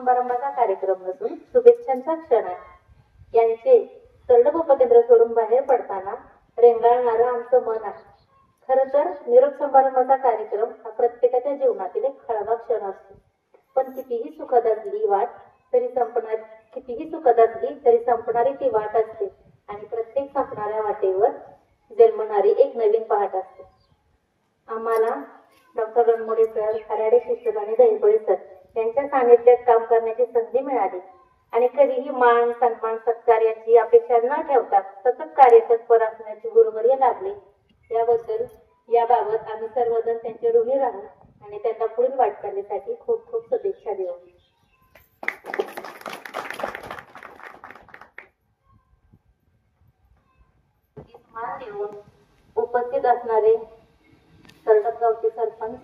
समारंभाचा कार्यक्रम नसून शुभेच्छांचा क्षण आहे. यांचे तरडक उपकेंद्र सोडून बाहेर पडताना रेंगाळणारं आमचं मन आहे. खरं तर निरोप समारंभाचा कार्यक्रम हा प्रत्येकाच्या जीवनातील एक खळगा क्षण असतो. पण कितीही सुखद असली तरी संपणारी ती वाट असते आणि प्रत्येक संपणाऱ्या वाटेवर जन्मणारी एक नवीन पहाट असते. आम्हाला डॉक्टर रणमोडे सर, खराडे शिक्षक आणि दहिबळे सर यांच्या सानिध्यात काम करण्याची संधी मिळाली आणि कधीही मान सन्मान सत्कार याची अपेक्षा न ठेवता सतत कार्यतत्पर असण्याची गुरुवर्य लाभले. याबाबत आम्ही सर्वजण त्यांचे ऋणी राहू आणि त्यांना पुढील वाटचालीसाठी खूप खूप शुभेच्छा देऊ. मान देऊन उपस्थित असणारे सरडपगावचे सरपंच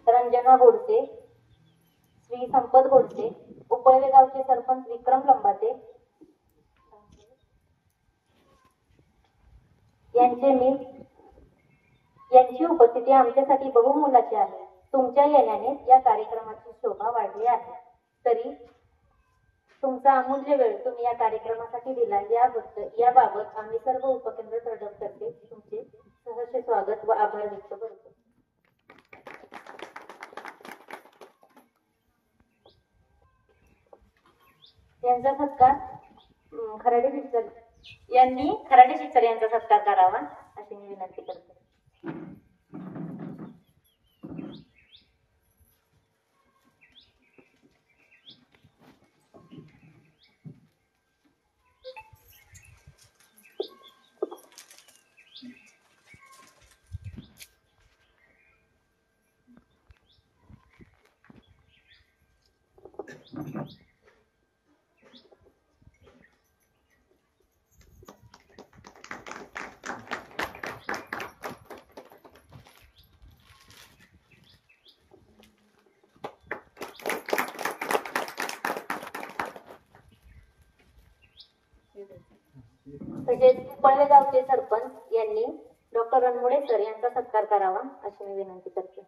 रंजना गोडसे, श्री संपत गोडसे, उपळवे गावचे सरपंच विक्रम लंबाते यांची उपस्थिती आमच्यासाठी बहुमोलाची आहे. तुमच्या येण्याने या कार्यक्रमाची शोभा वाढली आहे. तरी तुमचा अमूल्य वेळ तुम्ही या कार्यक्रमासाठी दिला याबाबत आम्ही सर्व उपकेंद्र तरडकतर्फे तुमचे सहर्ष स्वागत व आभार व्यक्त करतो. यांचा सत्कार खराडे शिक्षक यांचा सत्कार करावा अशी मी विनंती करते. तसेच उपळवे गावचे सरपंच यांनी डॉक्टर रणमोडे सर यांचा सत्कार करावा अशी मी विनंती करते.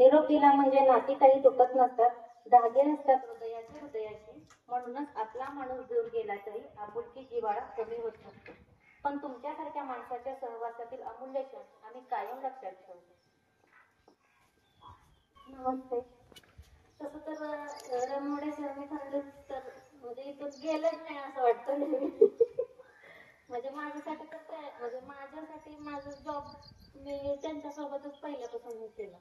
निरोप दिला म्हणजे नाती काही तुटत नसतात. धागे असतात हृदयाची. म्हणूनच आपला माणूस दूर गेला तरी आपुलकी जिव्हाळा कमी होत नसतो. पण तुमच्यासारख्या माणसाच्या सहवासातील अमूल्य क्षण आम्ही कायम लक्षात ठेवतो. नमस्ते. तसं तर रणमोडे सर मी खरंच तर म्हणजे इथून गेलंच नाही असं वाटतं. म्हणजे माझ्यासाठी माझा जॉब मी त्यांच्यासोबतच पहिल्यापासून हे केला.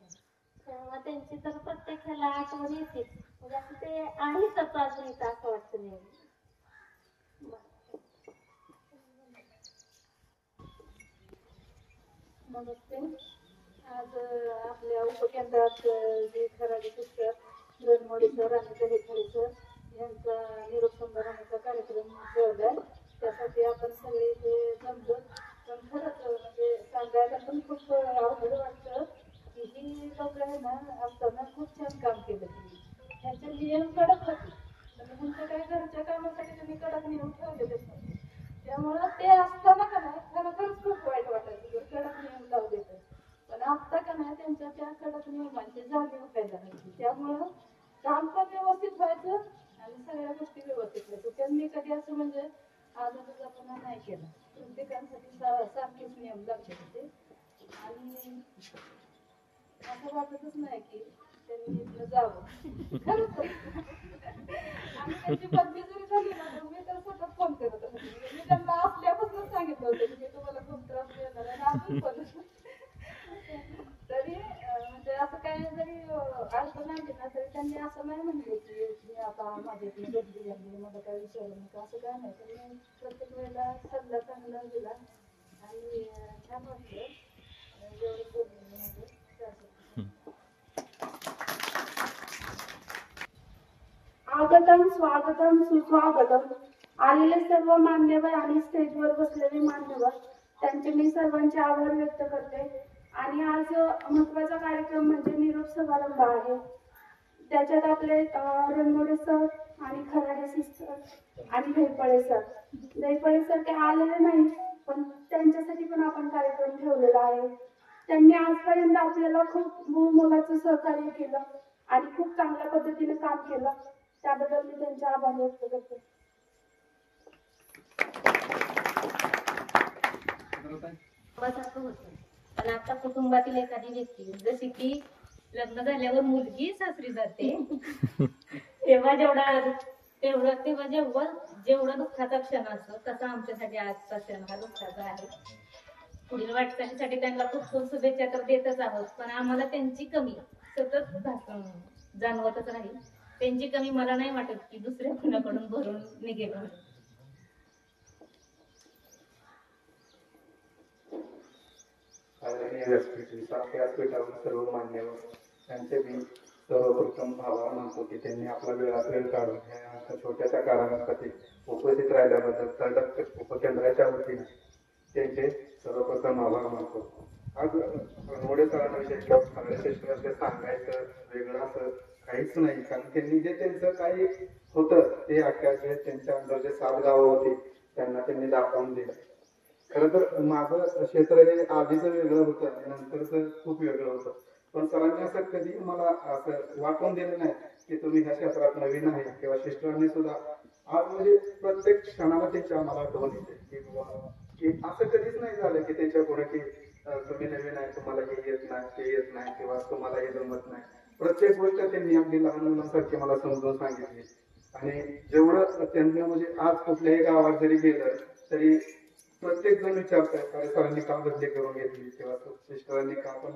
तेव्हा त्यांची तर प्रत्येक ह्याला आठवण येते. म्हणजे असं ते आहेच अजून इथं असं वाटतं नाही. नमस्ते. आज आपल्या उपकेंद्रात जे खराडे शिक्षक रणमोडे सर आणि दहिबळे सर यांचा निरोप समारंभाचा कार्यक्रम ठेवलाय. त्यासाठी आपण सगळे इथे जमलो. पण खरंच म्हणजे सांगायला पण खूप अवघड वाटतं की ही लोक आहे ना असताना खूप छान काम केलं. त्यांचे नियम कडक होते. तुमच्या काही घरच्या कामासाठी तुम्ही कडक नियम ठेवलेले असतात. त्यामुळं ते असताना का नाही खरोखरच खूप वाईट वाटायचं कडक नियम लावू देतात. पण आता का नाही त्यांच्या त्या कडक नियमांची जाणीव व्हायला लागली. त्यामुळं काम पण व्यवस्थित व्हायचं आणि सगळ्या गोष्टी व्यवस्थित व्हायचं. त्यांनी कधी असं म्हणजे आजूबाजूला नाही केला. प्रत्येकांसाठी सारखेच नियम लागले होते आणि असं वाटतच नाही की त्यांनी इथलं जावं. खरंच आणि त्यांची बदली जरी झाली ना तर मी तर सतत फोन करत होते. मी त्यांना असल्यापासून सांगितलं होतं की मी तुम्हाला खूप त्रास देणार आणि अजून पण तरी म्हणजे असं काही जरी अडचण आली ना तरी त्यांनी असं नाही म्हणले की मी आता माझ्या बदली झाली मला काही विचारू नका असं काय नाही, त्यांनी प्रत्येक वेळेला सल्ला चांगला दिला आणि छान वाटलं जेवढं बोललेलं माझं त्यासाठी. आगतम स्वागतम सुस्वागतम. आलेले सर्व मान्यवर आणि स्टेजवर बसलेले मान्यवर त्यांचे मी सर्वांचे आभार व्यक्त करते. आणि आज महत्वाचा कार्यक्रम म्हणजे निरोप समारंभ आहे. त्याच्यात आपले रणमोडे सर आणि खराडे सिस्टर आणि धैपळे सर ते आलेले नाही, पण त्यांच्यासाठी पण आपण कार्यक्रम ठेवलेला आहे. त्यांनी आजपर्यंत आपल्याला खूप मोलाचं सहकार्य केलं आणि खूप चांगल्या पद्धतीने काम केलं. त्याबद्दल मी त्यांचे आभार व्यक्त करते. पण आता कुटुंबातील एखादी व्यक्ती जशी की लग्न झाल्यावर मुलगी सासरी जाते तेव्हा जेवढा दुःखाचा क्षण असतो तसा आमच्यासाठी आजचा क्षण हा दुःखाचा आहे. पुढील वाटचालीसाठी त्यांना खूप खूप शुभेच्छा तर देतच आहोत, पण आम्हाला त्यांची कमी सतत जाणवतच राहील. त्यांची कमी मला नाही वाटत की दुसऱ्या कुणाकडून भरून निघेल. व्यासपीठावर सर्व मान्यवर त्यांचे मी सर्वप्रथम आभार मानतो की त्यांनी आपला वेळ काढून ह्या छोट्याशा कारणासाठी उपस्थित राहिल्याबद्दल तडक उपकेंद्राच्या वतीने त्यांचे सर्वप्रथम आभार मानतो. आज रणमोडे सरांविषयी किंवा खराडे सांगायचं वेगळं असं काहीच नाही, कारण त्यांनी जे त्यांचं काही होतं ते अख्ख्या जे त्यांच्या अंदर जे 7 गावं होती त्यांना त्यांनी दाखवून दिलं. खरं तर माझं क्षेत्र हे आधीचं वेगळं होतं आणि नंतरचं खूप वेगळं होतं, पण सरांनी असं कधी मला असं वाटून दिलं नाही की तुम्ही ह्या क्षेत्रात नवीन आहे. किंवा सिस्टरांनी सुद्धा आज म्हणजे प्रत्येक क्षणाला त्यांची आम्हाला आठवण येते की असं कधीच नाही झालं की त्यांच्या पुढे की तुम्ही नवीन आहे, तुम्हाला हे येत नाही ते येत नाही किंवा तुम्हाला हे जमत नाही. प्रत्येक गोष्ट त्यांनी अगदी लहान मुलांसारखी मला समजून सांगितली. आणि जेवढं त्यांनी म्हणजे आज कुठल्याही गावात जरी गेलं तरी प्रत्येक जण विचारतोय कारण सरांनी का बदली करून घेतली किंवा सिस्टरांनी का. पण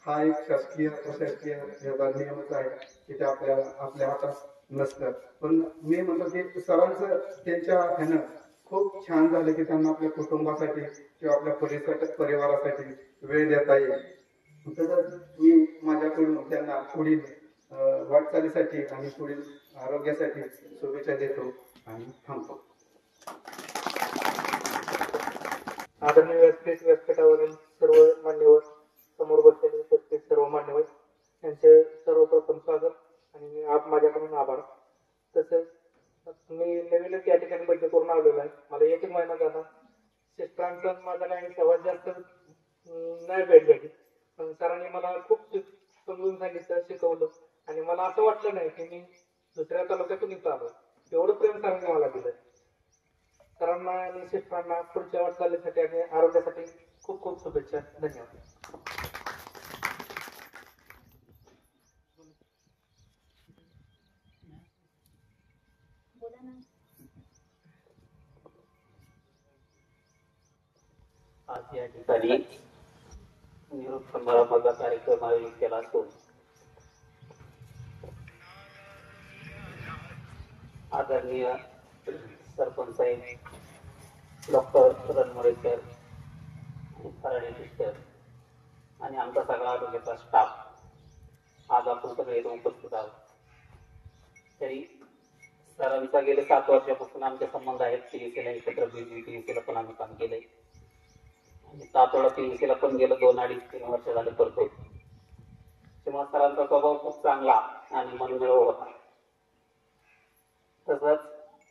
हा एक शासकीय प्रशासकीय नियमच आहे की ते आपल्या हातात नसतं. पण मी म्हणतो की सरांचं त्यांच्या ह्यानं खूप छान झालं की त्यांना आपल्या कुटुंबासाठी किंवा आपल्या परिवारासाठी वेळ देता येईल. तर मी माझ्याकडून त्यांना पुढील वाटचालीसाठी आणि पुढील आरोग्यासाठी शुभेच्छा देतो आणि थांबतो. आदरणीय व्यासपीठावरील सर्व मान्यवर, समोर बसलेले उपस्थित सर्व मान्यवर यांचे सर्वप्रथम स्वागत आणि माझ्याकडून आभार. तसेच मी नवीनच या ठिकाणी बदली करून आलेलो आहे. मला 1 महिना झाला. सिस्टरांचा माझा काही संवाद जास्त नाही भेट झाली, पण सरांनी मला खूप समजून सांगितलं, शिकवलं आणि मला असं वाटलं नाही की मी दुसऱ्या तालुक्यातून इथं आलो. एवढं प्रेम सरांनी मला दिलं. सरांना आणि सिस्टरांना पुढच्या वाटचालीसाठी आणि आरोग्यासाठी खूप खूप शुभेच्छा. धन्यवाद. आज या ठिकाणी निरोप समारंभाचा कार्यक्रम आयोजित केला असून आदरणीय सरपंच साहेब, डॉक्टर रणमोडे सर, खराडे सिस्टर आणि आमचा सगळा आरोग्याचा स्टाफ आज आपण सगळे इथे उपस्थित आहोत. तरी सरांचा गेले 7 वर्षापासून आमचे संबंध आहेत. पीएससीला एकत्र पीएससीला पण आम्ही काम केलंय आणि तातोडा पीएससीला पण गेलं 2-2.5-3 वर्ष झाले करतोय. तेव्हा सरांचा स्वभाव खूप चांगला आणि मनमिळावू होता. तसंच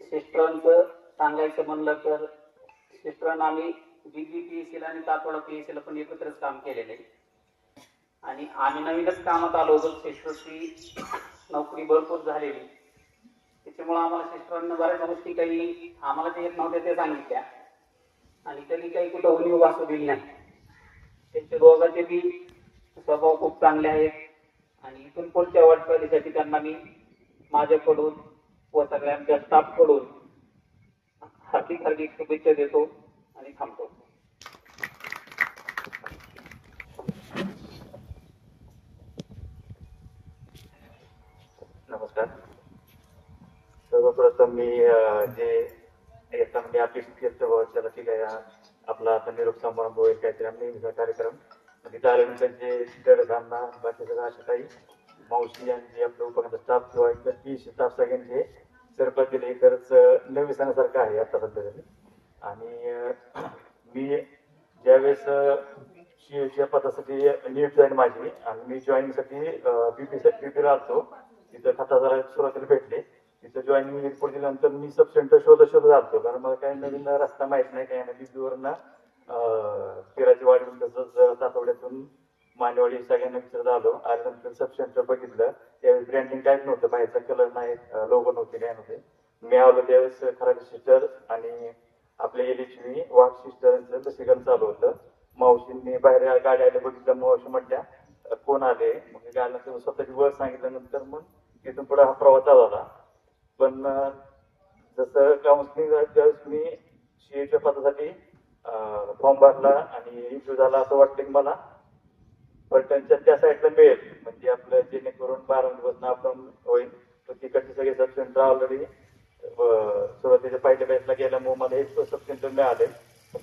सिस्टरांचं सांगायचं म्हणलं तर सिस्टरांना आम्ही पीएससीला आणि तातोडा पीएससीला पण एकत्रच काम केलेलं आहे आणि आम्ही नवीनच कामात आलो होतो. सिस्टरची नोकरी भरपूर झालेली, त्याच्यामुळे आम्हाला सिस्टरांना बऱ्याच गोष्टी काही आम्हाला जे येत नव्हत्या ते सांगितल्या आणि कधी काही कुठं उणीव वाचू दिली नाही. त्यांच्या दोघांचे बी स्वभाव खूप चांगले आहेत आणि इथून पुढच्या वाटचालीसाठी त्यांना मी माझ्याकडून व सगळ्यांच्या स्टाफकडून हार्दिक हार्दिक शुभेच्छा देतो आणि थांबतो. नमस्कार. सर्वप्रथम मी जे मी अपेक्षित केलं त्याला ठीक आहे आपला आता निरोप समारंभ होईल काहीतरी आम्ही नेहमीचा कार्यक्रम तिथे आल्यानंतर त्यांचे जडधांना बाकी सगळं अशा काही मावशी आणि आपलं उपकेंद्र स्टाफ किंवा इतर 30 स्टाफ सगळ्यांचे सरपंच दिले खरंच नवीन सणासारखं आहे आता सध्या तरी. आणि मी ज्यावेळेस सीएच्या पदासाठी नियुक्त झाली माझी आणि मी जॉईनिंगसाठी बीपीला आलतो तिथं खताला सुरुवातीला भेटले तिथं जॉईनिंग रिपोर्ट दिल्यानंतर मी सब सेंटर शोधत आलतो कारण मला काही नवीन रस्ता माहित नाही काही नाही बीपीवरनं पिराची वाडी तसंच तातवड्यातून मानेवाडी सगळ्यांना विचारत आल्यानंतर सब सेंटर बघितलं त्यावेळेस ब्रँडिंग काहीच नव्हतं बाहेरचा कलर नाही लोगो नव्हते काय नव्हते. मी आलो त्यावेळेस खराबी सिस्टर आणि आपल्या एलएचव्ही वाघ सिस्टरांचं लसीकरण चालू होतं. मावशींनी बाहेर गाडी आल्या बघितलं मावशी म्हटल्या कोण आले मग गाडीनंतर स्वतःची वर सांगितल्यानंतर मग तिथून पुढे हा प्रवास चालू झाला. पण जसं काउन्सिलिंग त्यावेळेस मी सीएच्या पदासाठी फॉर्म भरला आणि इंटरव्ह्यू झाला असं वाटलं की मला पलटणच्या त्या साईडला मिळेल म्हणजे आपलं जेणेकरून 12 दिवस आपण होईल तर तिकडचे सगळे सब सेंटर ऑलरेडी सुरुवातीच्या पहिल्या बॅचला गेल्यामुळे मला हे सब सेंटर मिळाले.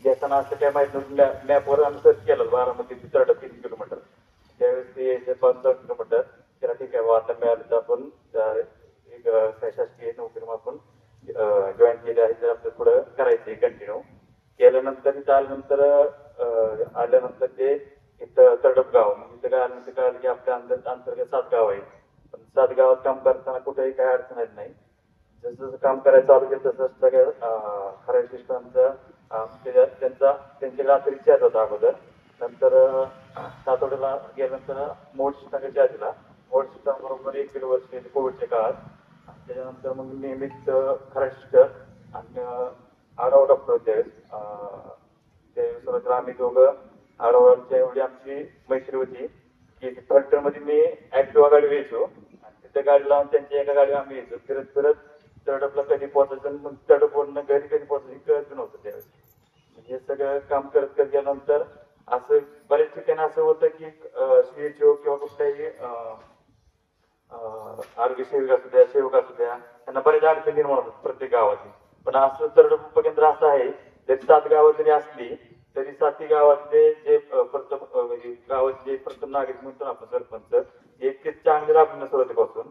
घेताना असं काय माहित नव्हतं मॅपवर आम्ही सर्च केलं बारामती 3 किलोमीटर त्यावेळेस ते 15 किलोमीटर त्याला ठीक आहे आता मिळालं तर आपण एक शासकीय नोकरी आपण जॉईन केली आहे तर आपलं पुढं करायचं कंटिन्यू केल्यानंतर तिथं आल्यानंतर ते इथं तडप गाव इथं काय आल्यानंतर कळालं की आपल्या अंतर्गत 7 गाव आहेत पण 7 गावात काम करताना कुठेही काही अडचण येत नाही. जसं जसं काम करायचं चालू केलं तसं सगळ्या खऱ्या सिस्टमचं त्यांच्या रात्री चॅट होता अगोदर नंतर सातवड्याला गेल्यानंतर मोड सिस्टमचा चॅट दिला मोड सिस्टम बरोबर 1 दीड वर्ष केली कोविडच्या काळात. त्याच्यानंतर मग नियमित खऱ्या सिस्टर आणि आढावा डॉक्टर होते त्यावेळेस आम्ही दोघं आढावाच्या एवढी आमची मैत्री होती की फलटणमध्ये मी ऍक्टिवा गाडी यायचो आणि तिथे गाडी लावून त्यांच्या एका गाडीवर आम्ही यायचो फिरत फिरत तडपला कधी पोहोचायचं मग तडपवरनं घरी कधी पोहोचायचं कळत नव्हतं त्यावेळेस. हे सगळं काम करत गेल्यानंतर असं बऱ्याच ठिकाणी असं होतं की सीएचओ किंवा कुठल्याही आरोग्य सेवक असू द्या त्यांना बऱ्याच अडचणी निर्माण होतात प्रत्येक गावाची. पण असं तडप उपकेंद्र असं आहे जरी 7 गावं जरी असली तरी 7 गावातले जे गावातले प्रथम नागरिक म्हणतो आपण सरपंच हे चांगले राबविणं सुरुवातीपासून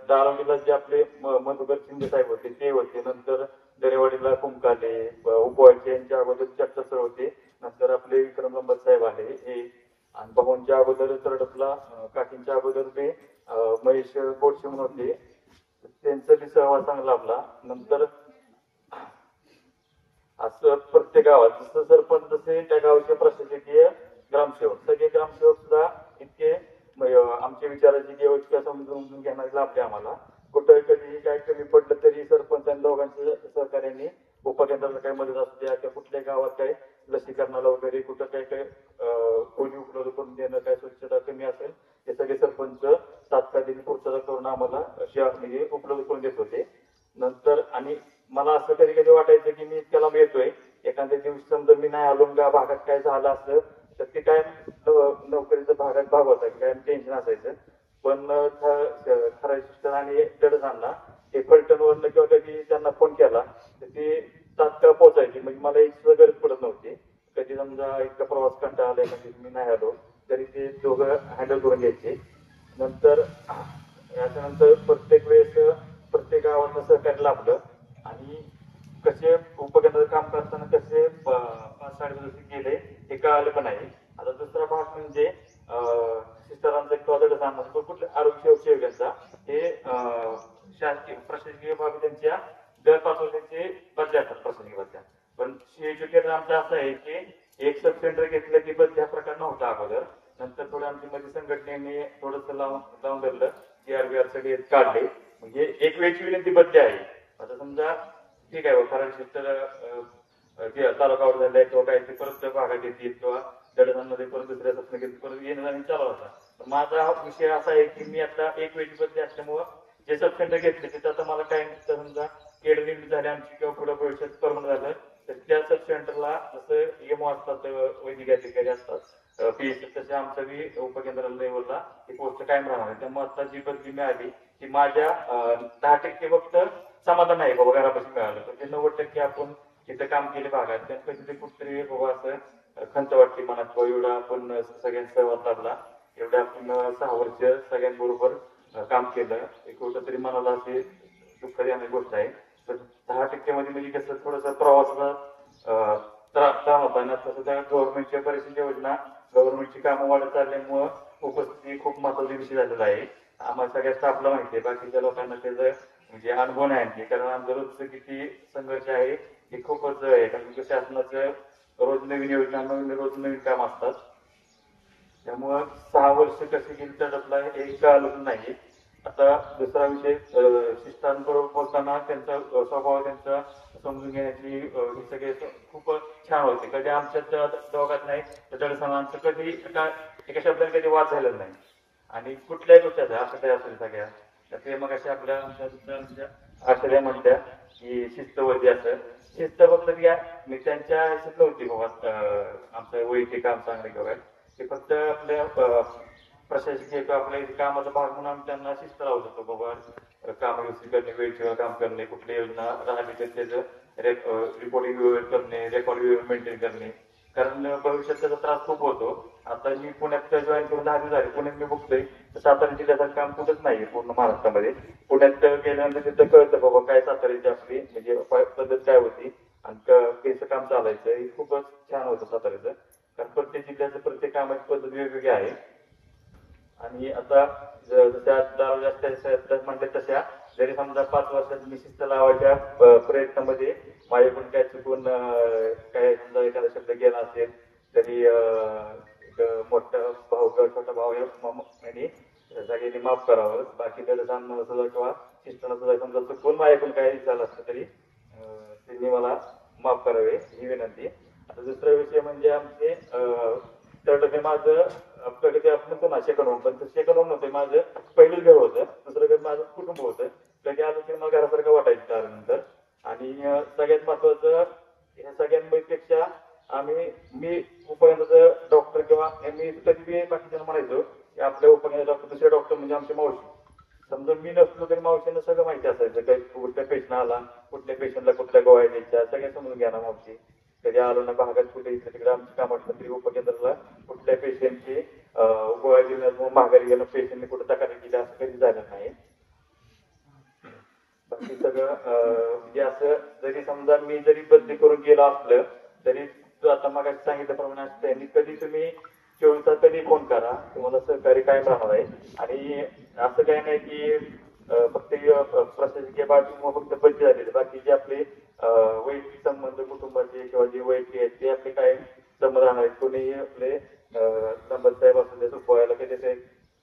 दारंगीला जे आपले मधुकर शिंदे साहेब होते ते होते नंतर दरेवाडीला कुंकाले उपवायचे यांच्या अगोदर चर्चा सर होते नंतर आपले विक्रम लंबर साहेब आले हे आणि भगवानच्या अगोदर तडपला काकींच्या अगोदर ते महेश बोडशे म्हणून होते त्यांचा बी सहवास चांगला आपला. नंतर असं प्रत्येक गावात जसं सरपंच जसे त्या गावचे प्रशासकीय ग्रामसेवक सगळे ग्रामसेवक सुद्धा इतके आमच्या विचाराची किंवा समजून घेण्यास लाभले आम्हाला. कुठं कधी काय कमी पडलं तरी सरपंच आणि दोघांच्या सहकार्याने उपकेंद्राला काही मदत असू द्या किंवा कुठल्या गावात काही लसीकरणाला वगैरे कुठं काही खोली उपलब्ध करून देणं काय स्वच्छता कमी असेल हे सगळे सरपंच तात्कालिक पूर्तता करून आम्हाला म्हणजे उपलब्ध करून देत होते. नंतर आणि मला असं कधी कधी वाटायचं की मी त्याला येतोय एखाद्या दिवशी समजा मी नाही आलो भागात काय झालं असलं तर ते काय नोकरीचं भाग होता की काय टेन्शन असायचं. पण खरा सिस्टर आणि जडजांना हे फलटणवरनं किंवा कधी त्यांना फोन केला तर ते तात्काळ पोहोचायचे म्हणजे मला एक गरज पडत नव्हती. कधी समजा इतका प्रवास कंटाळा आला कधी मी नाही आलो तरी ते दोघं हँडल करून घ्यायचे. नंतर याच्यानंतर प्रत्येक वेळेस प्रत्येक गावाचं सहकार्य लाभलं आणि कसे उपकेंद्रात काम करताना कसे 5-6 दिवस गेले हे कळालं पण आहे. आता दुसरा भाग म्हणजे सिस्टरांचा किंवा दडसांना कुठल्या आरोग्य सेवकांचा हे शासकीय प्रशासकीय विभाग त्यांच्या दर 5 वर्षांचे बदल्या असतात प्रशासकीय बदल्या. पण सीएचओ केंद्र आमचं असं आहे की एक सब सेंटर घेतलं की बदल्या प्रकार नव्हता अगोदर. नंतर थोडं आमची मध्ये संघटनेने थोडस लावून धरलं GRBR सगळे काढले म्हणजे एक वेळची विनंती बदली आहे. आता समजा ठीक आहे खरा सिस्टर तालुकावर झालाय किंवा काही परत भागात येतील किंवा दडजांमध्ये परत दुसऱ्या सपन घेतली परत येणं जाणं चालू होता. माझा विषय असा आहे की मी आता एक वेळची बदली असल्यामुळं जे सब सेंटर घेतले तिथं आता मला काय समजा केड निवड झाली आमची किंवा पुढे भविष्यात परमनंट झालं तर त्या सब सेंटरला जसं एमओ असतात वैद्यकीय अधिकारी असतात पीएससी तसे आमचं बी उपकेंद्राला लेवलला ही पोस्ट कायम राहणार आहे. त्यामुळे आता जी बदली मिळाली ती माझ्या 10% फक्त समाधान आहे बाबा घरापासून मिळालं, पण ते 90% आपण जिथं काम केले भागात त्यांना तिथे कुठतरी बाबा असं खंत वाटते मनात, किंवा एवढा आपण सगळ्यांचा सहवास लाभला, एवढ्या आपण 6 वर्ष सगळ्यांबरोबर काम केलं, एक कुठं तरी मनाला अशी दुःख देणारी गोष्ट आहे. पण 10% मध्ये म्हणजे कसं थोडंसं प्रवासाचा त्रास होता आणि आता सुद्धा गव्हर्नमेंटच्या बऱ्याचशा योजना, गव्हर्नमेंटची कामं वाढत चालल्यामुळं उपस्थिती खूप महत्वाचा विषय झालेला आहे. आम्हाला सगळ्या स्टाफला माहिती आहे, बाकीच्या लोकांना त्याचं म्हणजे अनुभव नाही आणखी, कारण आमचं रोजचं किती संघर्ष आहे हे खूपच आहे. कारण शासनाचं रोज नवीन योजना, रोज नवीन काम असतात, त्यामुळं 6 वर्ष कशी गेली तडपला हे कळालं नाही. आता दुसरा विषय, शिष्टांबरोबर बोलताना त्यांचा स्वभाव त्यांचा समजून घेण्याची हे सगळे खूप छान होते. कधी आमच्या दोघात नाही दडसणांचं कधी एका शब्दाने कधी वाद झालेला नाही, आणि कुठल्याही गोष्टीचा असं काही असेल सगळ्या ते मग अशा आपल्या आश्रया म्हणत्या की शिस्तवती असं शिस्त फक्त घ्या, मी त्यांच्या ह्याच्यात नव्हती बाबा आमचं वैयक्तिक काम चांगलं किंवा ते फक्त आपल्या प्रशासकीय किंवा आपल्या कामाचा भाग म्हणून आम्ही त्यांना शिस्त लावू शकतो बाबा, काम व्यवस्थित करणे, वेळेवर काम करणे, कुठली योजना राहिली तर त्याचं रिपोर्टिंग व्यवस्थित करणे, रेकॉर्ड व्यवस्थित मेंटेन करणे, कारण भविष्यात त्याचा त्रास खूप होतो. आता मी पुण्यात जॉईन करून 10 दिवस झाले, पुण्यात मी बघतोय सातारा जिल्ह्याचं काम कुठंच नाही पूर्ण महाराष्ट्रामध्ये. पुण्यात गेल्यानंतर तिथं कळतं बाबा काय साताऱ्याची आपली म्हणजे पद्धत काय होती आणि कसं काम चालायचं, हे खूपच छान होतं साताऱ्याचं, कारण प्रत्येक जिल्ह्याचं प्रत्येक कामाची पद्धत वेगवेगळी आहे. आणि आता जशा जास्त म्हणले तशा जरी समजा 5 वर्षात मी शिस्त लावायच्या प्रयत्नामध्ये माझ्याकडून काय चुकून काय समजा एखादा शब्द गेला असेल तरी मोठा भाऊ किंवा छोटा भाऊ यांनी सगळ्यांनी माफ करावं. बाकी त्याला सांगणं सुद्धा किंवा शिक्षणाला सुद्धा समजा चुकून माझ्याकडून काही झालं असतं तरी त्यांनी मला माफ करावे ही विनंती. आता दुसरा विषय म्हणजे आमचे तर माझं आपल्याकडे आपण पुन्हा सेकंड होम, पण सेकंड होम नव्हतं, माझं पहिलंच घर होतं, दुसरं घर माझं कुटुंब होतं. कधी आलं की मला घरासारखं वाटायचं त्यानंतर. आणि सगळ्यात महत्वाचं ह्या सगळ्यांपेक्षा मी उपकेंद्राचं डॉक्टर किंवा मी कधी बाकीच्यांना म्हणायचो की आपल्या उपकेंद्र डॉक्टर दुसरे डॉक्टर म्हणजे आमची मावशी. समजा मी नसलो तरी मावशीनं सगळं माहिती असायचं, काही कुठल्या पेशंट आला, कुठल्या पेशंटला कुठल्या गोळ्या द्यायच्या, सगळ्या समजून घ्या ना मावशी. कधी आलो ना भागात कुठे इकडे तिकडे आमचं काम असलं तरी उपकेंद्राला कुठल्या पेशंटची गोळ्या देण्यात माघारी गेलं, पेशंटने कुठे तक्रार केली असं कधी झालं नाही. बाकी सगळं म्हणजे असं जरी समजा मी जरी बदली करून गेलो असलं तरी तू आता मग सांगितल्याप्रमाणे असतं कधी तुम्ही 24 तास कधी फोन करा, तुम्हाला सहकार्य कायम राहणार आहे. आणि असं काही नाही की फक्त प्रशासकीय बाजू फक्त बदली झालेली, बाकी जे आपले वैयक्तिक संबंध कुटुंबाचे किंवा जे वैयक्तिक आहेत ते आपले काय संबंध राहणार आहेत. कोणीही आपले संबंध साहेब असू दे सुपवायला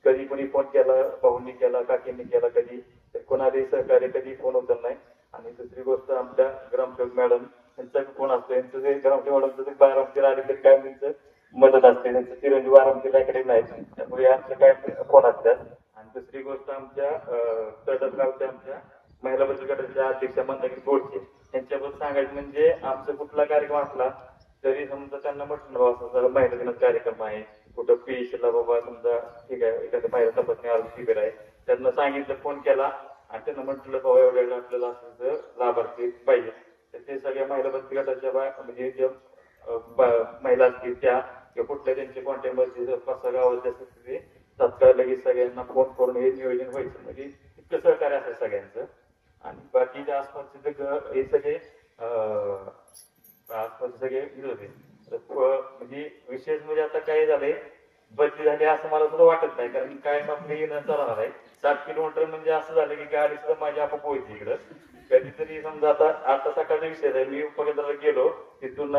कधी कोणी फोन केला, भाऊंनी केला, काकींनी केला, कधी कोणालाही सहकार्य कधी फोन उचलला नाही. आणि दुसरी गोष्ट आमच्या ग्रामसेवक मॅडम यांचा फोन असतो, यांचं जे ग्रामसेवक मॅडमचं बारामतीला आले तरी काय त्यांचं मदत असते, त्यांचं चिरंजीव बारामतीला इकडे नाही, त्यामुळे आमचे काय फोन असतात. आणि दुसरी गोष्ट आमच्या तळदगावच्या आमच्या महिला बचत गटाच्या अध्यक्ष मंदागिरी गोडसे यांच्याबद्दल सांगायचं म्हणजे आमचा कुठला कार्यक्रम असला तरी समजा त्यांना म्हटलं असं महिला दिनाचा कार्यक्रम आहे, कुठं पीएसला बाबा समजा ठीक आहे एखाद्या महिला तपासणी आरोग्य शिबिर आहे, त्यांना सांगितलं फोन केला आणि त्यांना म्हटलं बाबा एवढ्या आपल्याला असं लाभार्थी पाहिजे, तर ते सगळ्या महिला बचत गटाच्या म्हणजे ज्या महिला असतील त्या किंवा कुठल्या त्यांच्या कॉन्टॅक्टमध्ये 5-6 गावात असतील ते तात्काळ लगेच सगळ्यांना फोन करून हे नियोजन व्हायचं, म्हणजे इतकं सहकार्य असेल सगळ्यांचं. आणि बाकीच्या आसपासचे हे सगळे आसपासचे सगळे होते. म्हणजे विशेष म्हणजे आता काय झालंय बदली झाली असं मला सुद्धा वाटत नाही, कारण काय आपलं येणं चालणार आहे 7 किलोमीटर म्हणजे असं झालं की गाडी सुद्धा माझी आपोआप होती इकडं. कधीतरी समजा आता सकाळचा विषय आहे, मी उपकेंद्राला गेलो तिथून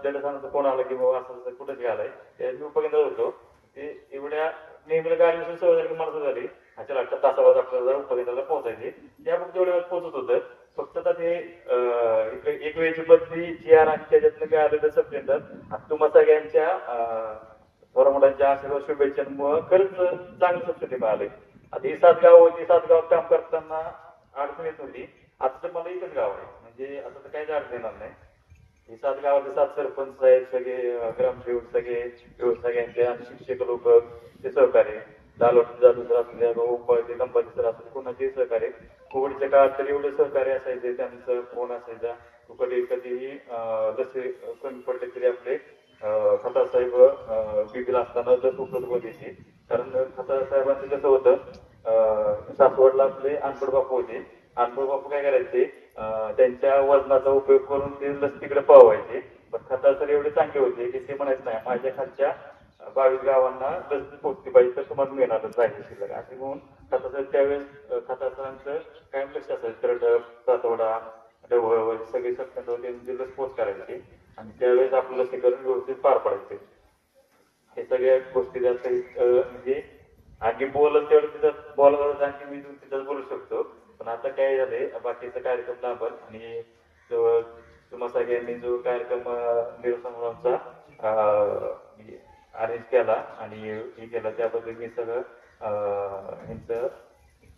जलसानाचा फोन आला की बाबा असं कुठंच घ्यायलाय, मी उपकेंद्रात होतो, ते एवढ्या नेहमी गाडी सवय झाली की मला सुद्धा झाली अच्छा तासावर आपल्याला उपकेंद्राला पोहोचायचे, त्या फक्त एवढ्या वेळात पोहोचत होतं. फक्त आता ते एक वेळची बदली जी आर आणि त्याच्यातनं काय आलेलं सप्टेंबर तुम्हा सगळ्यांच्या मोठ्यांच्या आशीर्वाद शुभेच्छांमुळे खरंच चांगलं सबसिडी मिळाले. आता ही 7 गाव होती, 7 गावात काम करताना अडचण येत होती, आता तर मला एकच गाव आहे, म्हणजे आता तर काहीच अडचण येणार नाही. ही 7 गावाचे 7 सरपंच आहेत, सगळे ग्रामसेवक सगळे सगळ्यांचे आणि शिक्षक लोक ते सहकार्य लालवटी जाधव सर असू द्या, कंपनी सर असू कोणाचे सहकार्य कोविडच्या काळात तर एवढं सहकार्य असायचे, त्यांचा फोन असायचा. कधीही जसे कमी पडले तरी आपले खताळ साहेब बीपीला असताना लस उपलब्ध होत यायची. कारण खताळ साहेबांचं कसं होतं, सासवडला आपले अनपड बापू होते. अनपड बापू काय करायचे, त्यांच्या वजनाचा उपयोग करून ते लस तिकडे पळवायचे. पण खताळ सर एवढे चांगले होते की ते म्हणायचे नाही, माझ्या खालच्या 22 गावांना लस पोहोचली पाहिजे, तर तुम्हाला मिळणारच राहील शिल्लक असे म्हणून खताळ सर त्यावेळेस खताळ सरांचं कायम लक्ष असायचं. तरडक, सातवडा, ढवळ सगळे सत्त्याण्णव ते लस पोच करायचे आणि त्यावेळेस आपलं लसीकरण व्यवस्थित पार पडायचे. हे सगळ्या गोष्टी त्यात म्हणजे आणखी बोलत तेवढं तिथं बोलायला आणखी मी तिथं बोलू शकतो. पण आता काय झालंय, बाकीचा कार्यक्रम लाभल आणि तुम्हा सगळ्यांनी जो कार्यक्रम निरसंग्रामचा अरेंज केला आणि हे केलं त्याबद्दल मी सगळं ह्यांचं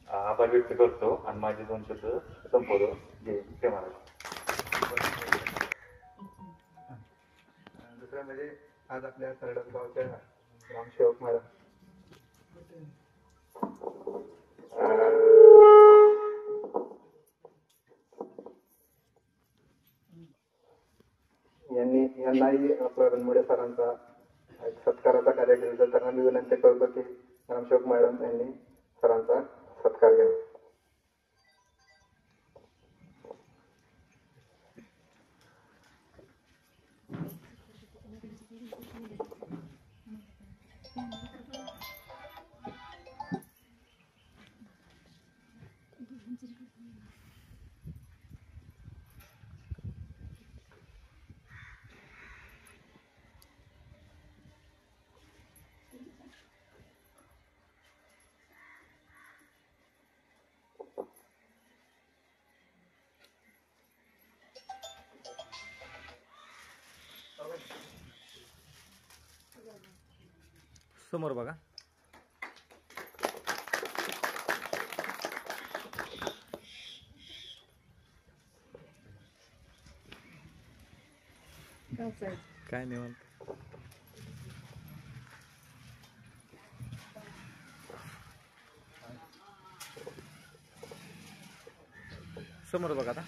आभार व्यक्त करतो आणि माझे 2 शब्द संपवतो. जय महाराज. दुसरं म्हणजे आज आपल्या तरडक गावच्या ग्रामसेवक मॅडम यांनाही आपला रणमुडे सरांचा सत्काराचा कार्यक्रम केला. त्यांना मी विनंती करतो की ग्रामसेवक मॅडम यांनी सरांचा सत्कार घ्यावा. समोर बघा. काय निवांत. समोर बघा आता.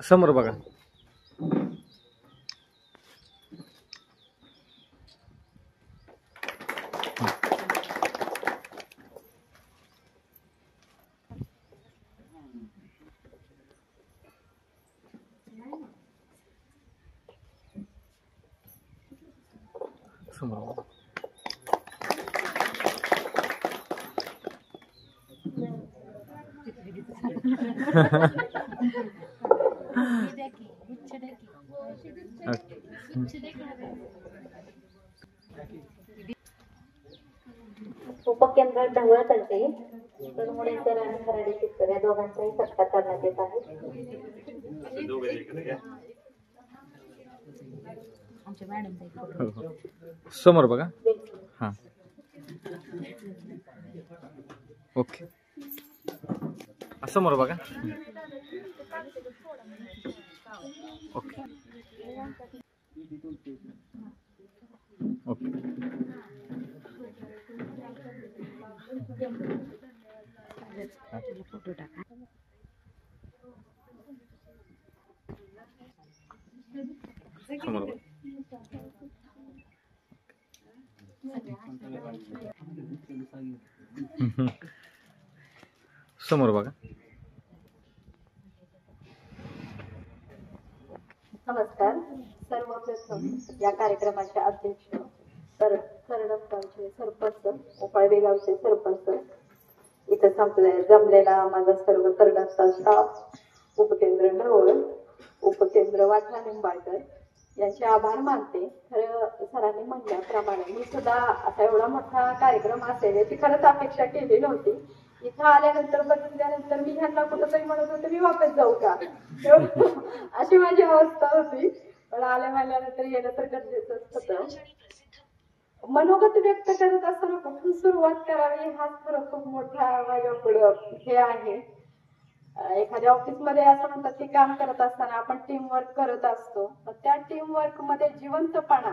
समोर बघा. समोर बघा. उपकेंद्र ढवळतर्फे रणमुडे सर आणि खराडे शिक्षक या दोघांचाही सत्कार करण्यात येत आहे. समोर बघा. हा ओके. समोर बघा. Okay okay. फोटो टाका. समोर बघा. समोर बघा. नमस्कार. सर्वप्रथम या कार्यक्रमाचे अध्यक्ष तरडक गावचे सरपंच, उपाळबे गावचे सरपंच, इथं जमलेला माझा सर्व तरडकचा स्टाफ, उपकेंद्र ढवळ, उपकेंद्र वाठा निंबाळकर यांचे आभार मानते. खरं सरांनी म्हटल्याप्रमाणे मी सुद्धा असा एवढा मोठा कार्यक्रम असेल याची खरंच अपेक्षा केली नव्हती. इथं आल्यानंतर बघितल्यानंतर मी ह्यांना कुठंतरी म्हणत होते मी वापस जाऊ का अशी माझी अवस्था होती. पण आल्यानंतर येणं तर गरजेचंच होतं. मनोगत व्यक्त करत असताना कुठून सुरुवात करावी हा खरं खूप मोठा माझ्या पुढं हे आहे. एखाद्या ऑफिसमध्ये असं म्हणतात की काम करत असताना आपण टीमवर्क करत असतो. त्या टीमवर्क मध्ये जिवंतपणा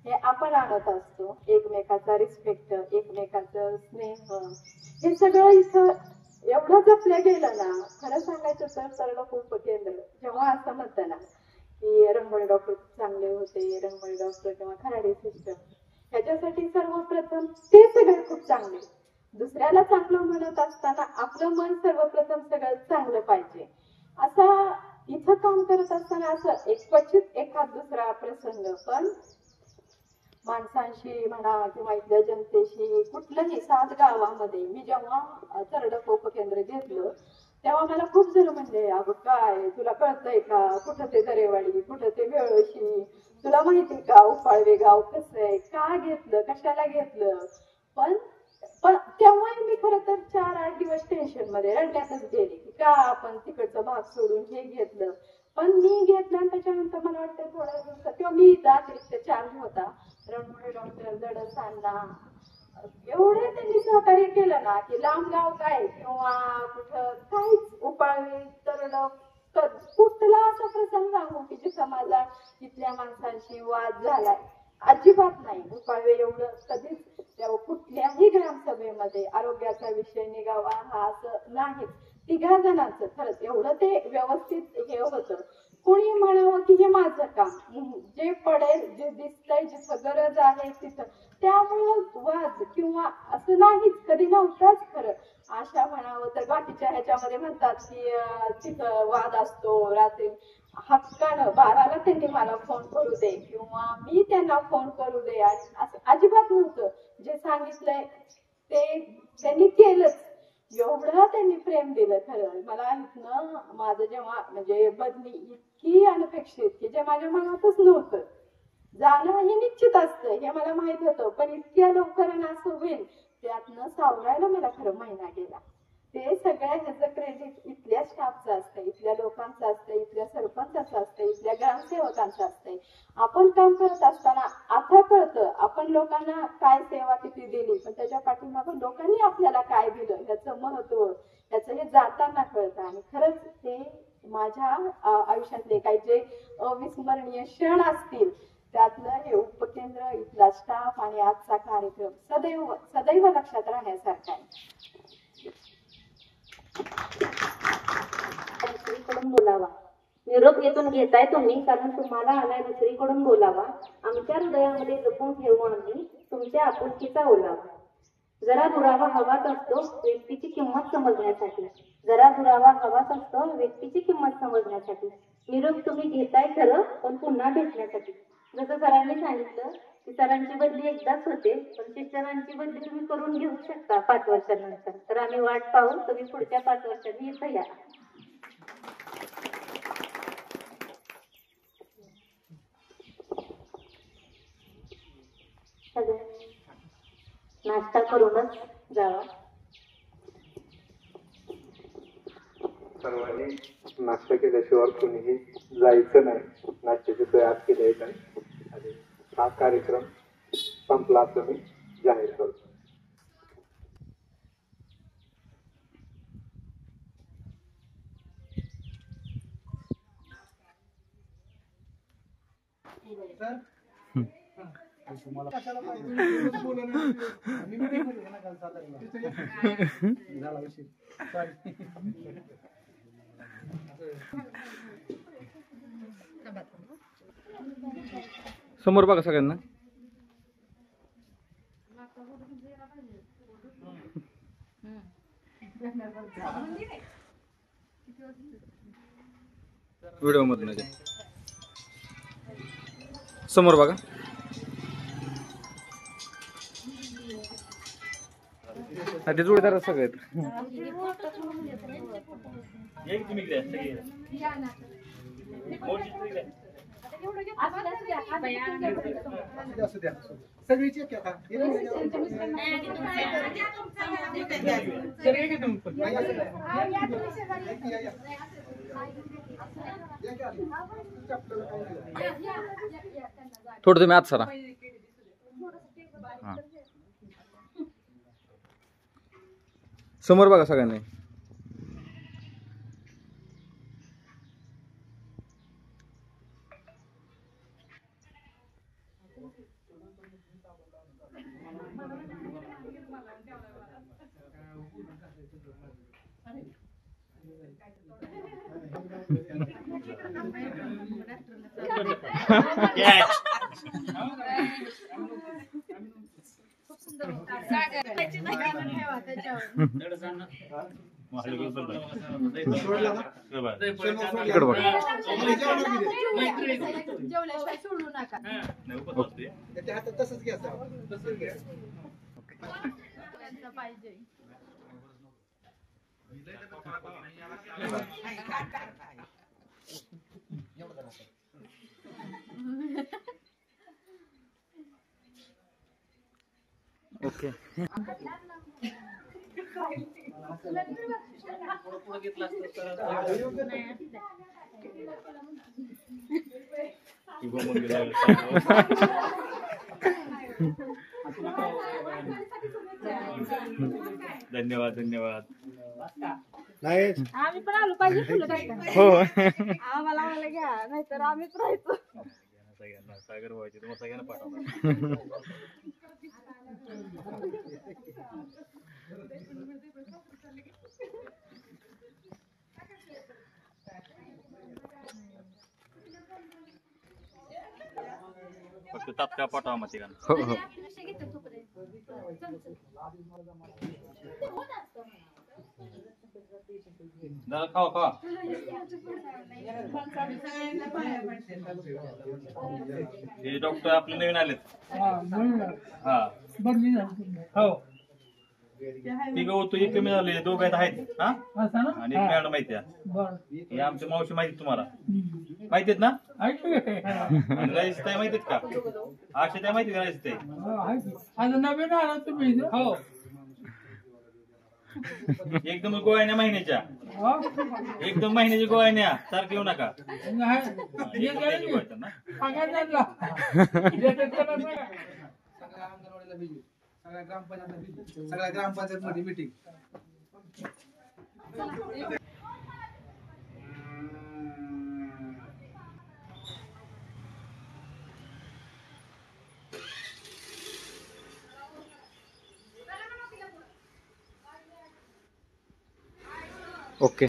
हे आपण आणत असतो. एकमेकाचा रिस्पेक्ट, एकमेकाचं स्नेह, हे सगळं इथं एवढं जपलं गेलं ना. खरं सांगायचं तर तरडक उपकेंद्र जेव्हा असं म्हणतं ना की रंगोळी डॉक्टर चांगले होते, रंगोळी डॉक्टर किंवा खराडी सिस्टम, ह्याच्यासाठी सर्वप्रथम ते सगळे खूप चांगले. दुसऱ्याला चांगलं म्हणत असताना आपलं मन सर्वप्रथम सगळं चांगलं पाहिजे. असा इथं काम करत असताना असं एक क्वचित एखाद दुसरा प्रसंग, पण माणसांशी म्हणा किंवा इथल्या जनतेशी कुठल्याही 7 गावामध्ये मी जेव्हा तरडक उपकेंद्र घेतलं तेव्हा मला खूप जण म्हणले, अगं काय तुला कळतंय का, कुठं ते दरेवाडी, कुठं ते वेळोशी, तुला माहिती का उपाळवे गाव कसं आहे, का घेतलं, कशाला घेतलं. पण तेव्हा मी खरं तर 4-8 दिवस टेन्शन मध्ये रडण्यातच गेले की का आपण तिकडचा भाग सोडून हे घेतलं. पण मी घेतलं आणि त्याच्यानंतर मला वाटतं थोड्या दिवसात किंवा मी अतिरिक्त चार्ज होता रंगोळी डॉक्टर दडसांना एवढे त्यांनी सहकार्य केलं ना की लांब गाव काय किंवा कुठं काहीच उपाळवे तरडक कुठला असा प्रसंग सांगू की जिथं माझा इथल्या माणसांशी वाद झालाय अजिबात नाही. उपाळवे एवढं कधीच कुठल्याही ग्रामसभेमध्ये आरोग्याचा विषय निघावा हा असं नाही. 3 जणांचं खरंच एवढं ते व्यवस्थित हे होतं. कोणी म्हणावं की हे माझं काम, जे पडेल जे दिसतंय जिथं गरज आहे तिथं, त्यामुळं वाद किंवा असं नाहीच, कधी नव्हताच. खरं आशा म्हणावं तर बाकीच्या ह्याच्यामध्ये म्हणतात की तिथं वाद असतो रात्री हक्कानं 12ला त्यांनी मला फोन करू दे किंवा मी त्यांना फोन करू दे, असं अजिबात नव्हतं. जे सांगितलंय ते त्यांनी केलंच. एवढं त्यांनी प्रेम दिलं. खरं मला इथनं माझं जेव्हा म्हणजे बदली इतकी अनपेक्षित की जे माझ्या मनातच नव्हतं, जाणं हे निश्चित असतं हे मला माहित होतं, पण इतक्या लवकर असं होईल त्यातनं सावरायला मला खरं महिना गेला. ते सगळ्या ह्याचं क्रेडिट इथल्या स्टाफचं असतं, इथल्या लोकांचं असतं, इथल्या सरपंचाचं असतं, इथल्या ग्रामसेवकांचं असतंय. आपण काम करत असताना आता कळतं आपण लोकांना काय सेवा किती दिली, पण त्याच्या पाठीमागं लोकांनी आपल्याला काय दिलं ह्याचं महत्व ह्याचं हे जाताना कळतं. आणि खरंच ते माझ्या आयुष्यातले काही जे अविस्मरणीय क्षण असतील त्यातलं हे उपकेंद्र, इथला स्टाफ आणि आजचा कार्यक्रम सदैव सदैव लक्षात राहण्यासारखा आहे. दुसरीकडून बोलावा. निरोप येथून घेताय तुम्ही कारण तुम्हाला आलाय दुसरीकडून बोलावा. आमच्या हृदयामध्ये जपून ठेवू आम्ही तुमच्या आपुलकीचा ओलावा. जरा दुरावा हवाच असतो व्यक्तीची किंमत समजण्यासाठी. जरा दुरावा हवाच असतो व्यक्तीची किंमत समजण्यासाठी. निरोप तुम्ही घेताय खरं पण पुन्हा भेटण्यासाठी. जसं सरांनी सांगितलं की सरांची बदली एकदाच होते, पण शिक्षकांची बदली तुम्ही करून घेऊ शकता 5 वर्षांनंतर. तर आम्ही वाट पाहू, तुम्ही पुढच्या 5 वर्षांनी इथं या. नाश्ता करूनच जावा. सर्वांनी नाश्ता केल्याशिवाय कोणीही जायचं नाही. नाश्त्याची सोय आज केली आहे आणि हा कार्यक्रम संपला असं मी जाहीर करतो. समोर बघा सगळ्यांना. व्हिडिओ मधून समोर बघा. ते जोडीदार सगळे असू द्या सगळीच एक आता थोडं तुम्ही आत सरा. हा. समोर बघा सगळ्यांनी. इकडे बघा. जेवल्याशिवाय सोडू नका. त्याच्या हातात तसंच घ्यायचं तसंच घ्या पाहिजे. ओके. धन्यवाद धन्यवाद. आम्ही पण आलो पाहिजे फुलं काय हो. आम्हाला मला घ्या नाहीतर आम्हीच राहायचो. सगळ्यांना सागर व्हायचे तुम्हाला सगळ्यांना पाठवणार. फक्त तात्काळ पाठवा मग तिघांना. हो हो. जरा खावा खावा. हे डॉक्टर आपले नवीन आलेत. हा हो तिघ होतो एक कमी झाले दोघ आहेत. हा आणि एक मॅडम माहिती आहे. हे आमच्या मावशी माहिती तुम्हाला माहितीत ना. आणि राईस ताई माहितीत का. आशा ताई माहिती का राईस ताई. नवीन आला तुम्ही हो एकदम गोळ्या महिन्याच्या एकदम महिन्याच्या गोळ्या सारखं येऊ नका. सगळ्या ग्रामपंचायत मध्ये मीटिंग. ओके.